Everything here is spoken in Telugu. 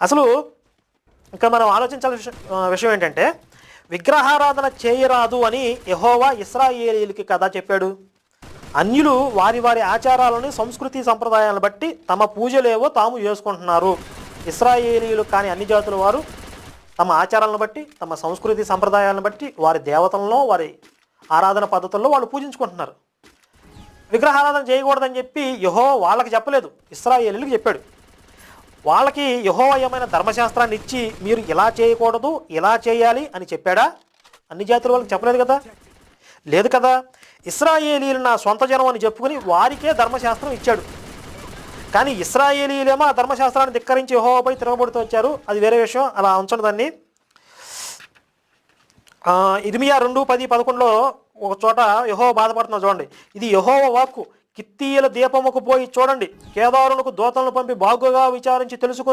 అసలు ఇంకా మనం ఆలోచించాల్సిన విషయం ఏంటంటే, విగ్రహారాధన చేయరాదు అని యెహోవా ఇశ్రాయేలీయులకి కదా చెప్పాడు. అన్యులు వారి వారి ఆచారాలను, సంస్కృతి సంప్రదాయాలను బట్టి తమ పూజలేవో తాము చేసుకుంటున్నారు. ఇశ్రాయేలీయులు కాని అన్ని జాతుల వారు తమ ఆచారాలను బట్టి, తమ సంస్కృతి సంప్రదాయాలను బట్టి వారి దేవతలను, వారి ఆరాధన పద్ధతుల్లో వాళ్ళు పూజించుకుంటున్నారు. విగ్రహారాధన చేయకూడదని చెప్పి యెహోవా వాళ్ళకి చెప్పలేదు, ఇశ్రాయేలీయులకు చెప్పాడు. వాళ్ళకి యెహోవా ఏమైనా ధర్మశాస్త్రాన్ని ఇచ్చి మీరు ఇలా చేయకూడదు, ఇలా చేయాలి అని చెప్పాడా? అన్ని జాతుల వాళ్ళకి చెప్పలేదు కదా. లేదు కదా. ఇశ్రాయేలీయులు నా సొంత జనం అని చెప్పుకుని వారికే ధర్మశాస్త్రం ఇచ్చాడు. కానీ ఇశ్రాయేలీయులేమో ఆ ధర్మశాస్త్రాన్ని ధిక్కరించి యెహోవాపై తిరగబడుతూ వచ్చారు. అది వేరే విషయం, అలా ఉంచండి దాన్ని. ఇర్మియా 2:10-11 ఒక చోట యెహోవా బాధపడుతున్నారు చూడండి. ఇది యెహోవా వాక్కు. కిత్తీయుల దీపముకు పోయి చూడండి, కేదారులకు దూతలను పంపి బాగుగా విచారించి తెలుసుకుని